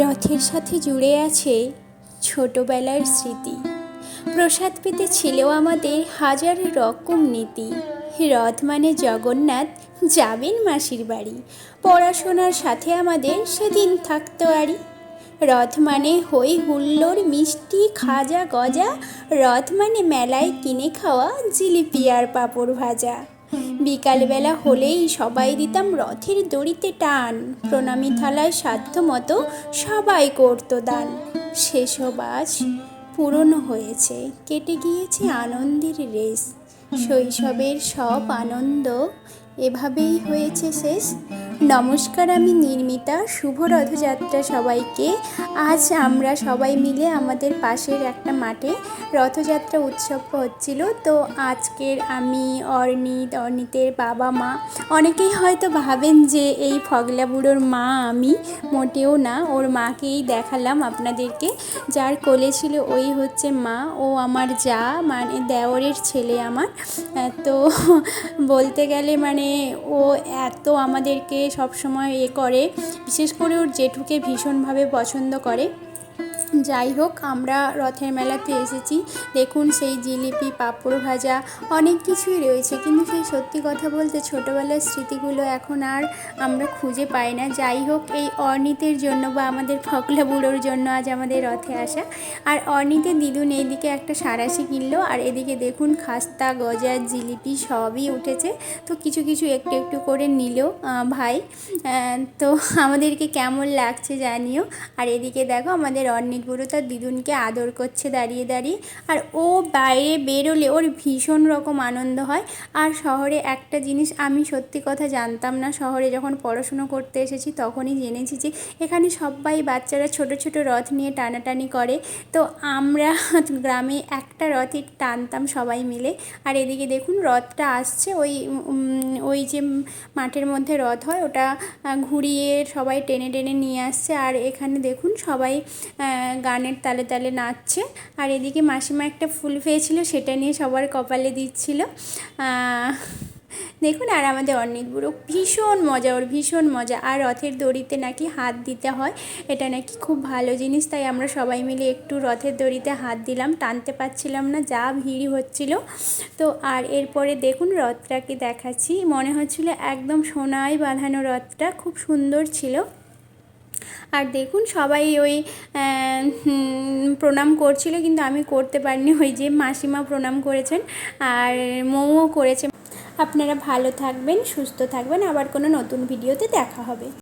রথের সাথে জুড়ে আছে ছোটবেলার স্মৃতি। প্রসাদ পেতে ছিল আমাদের হাজার রকম নীতি। রথ মানে জগন্নাথ যাবেন মাসির বাড়ি, পড়াশোনার সাথে আমাদের সেদিন থাকতো আরি। রথ মানে হই হুল্লোড় মিষ্টি খাজা গজা, রথ মানে মেলায় কিনে খাওয়া জিলিপি আর পাঁপড় ভাজা। বিকালবেলা হলেই সবাই দিতাম রথের দড়িতে টান, প্রণামী থালায় সাধ্য মতো সবাই করতো দান। সেসব আজ পুরনো হয়েছে, কেটে গিয়েছে আনন্দের রেশ। শৈশবের সব আনন্দ এভাবেই হয়েছে শেষ। নমস্কার, আমি নির্মিতা। শুভ রথযাত্রা সবাইকে। আজ আমরা সবাই মিলে আমাদের পাশের একটা মাঠে রথযাত্রা উৎসব হচ্ছিল। তো আজকের আমি অর্ণিতের বাবা মা, অনেকেই হয়তো ভাবেন যে এই ফগলা বুড়োর মা আমি, মোটেও না। ওর মাকেই দেখালাম আপনাদেরকে। যার কোলে ছিল ওই হচ্ছে মা, ও আমার যা, মানে দেওরের ছেলে আমার। তো বলতে গেলে মানে ও এত আমাদেরকে সবসময় করে, বিশেষ করে ওর জেঠুকে ভীষণভাবে পছন্দ করে। যাই হোক, আমরা রথের মেলাতে এসেছি। দেখুন সেই জিলিপি পাঁপড় ভাজা অনেক কিছুই রয়েছে, কিন্তু সেই সত্যি কথা বলতে ছোটোবেলার স্মৃতিগুলো এখন আর আমরা খুঁজে পাই না। যাই হোক, এই অর্ণিতের জন্য বা আমাদের ফকলা বুড়োর জন্য আজ আমাদের রথে আসা। আর অর্ণিতের দিদুন এইদিকে একটা সাঁড়াশি কিনলো, আর এদিকে দেখুন খাস্তা গজা জিলিপি সবই উঠেছে। তো কিছু কিছু একটু একটু করে নিল ভাই। তো আমাদেরকে কেমন লাগছে জানিও। আর এদিকে দেখো আমাদের অর্ণিত বুড়ো তার দিদুনকে আদর করছে দাঁড়িয়ে দাঁড়িয়ে। আর ও বাইরে বেরোলে ওর ভীষণ রকম আনন্দ হয়। আর শহরে একটা জিনিস আমি সত্যি কথা জানতাম না, শহরে যখন পড়াশুনো করতে এসেছি তখনই জেনেছি যে এখানে সবাই বাচ্চারা ছোট ছোট রথ নিয়ে টানাটানি করে। তো আমরা গ্রামে একটা রথই টানতাম সবাই মিলে। আর এদিকে দেখুন রথটা আসছে, ওই যে মাঠের মধ্যে রথ হয় ওটা ঘুরিয়ে সবাই টেনে টেনে নিয়ে আসছে। আর এখানে দেখুন সবাই গানের তালে তালে নাচছে। আর এদিকে মাসিমা একটা ফুল পেয়েছিল, সেটা নিয়ে সবার কপালে দিচ্ছিল। দেখুন, আর আমাদের অর্ণিত বুড়ো ভীষণ মজা, ওর ভীষণ মজা। আর রথের দড়িতে নাকি হাত দিতে হয়, এটা নাকি খুব ভালো জিনিস। তাই আমরা সবাই মিলে একটু রথের দড়িতে হাত দিলাম, টানতে পারছিলাম না, যা ভিড় হচ্ছিল। তো আর এরপরে দেখুন রথটাকে দেখাচ্ছি, মনে হচ্ছিল একদম সোনায় বাঁধানো রথটা, খুব সুন্দর ছিল। আর দেখুন সবাই ওই প্রণাম করছিল, কিন্তু আমি করতে পারিনি। ওই যে মাসিমা প্রণাম করেছেন আর মৌও করেছে। আপনারা ভালো থাকবেন, সুস্থ থাকবেন, আবার কোনো নতুন ভিডিওতে দেখা হবে।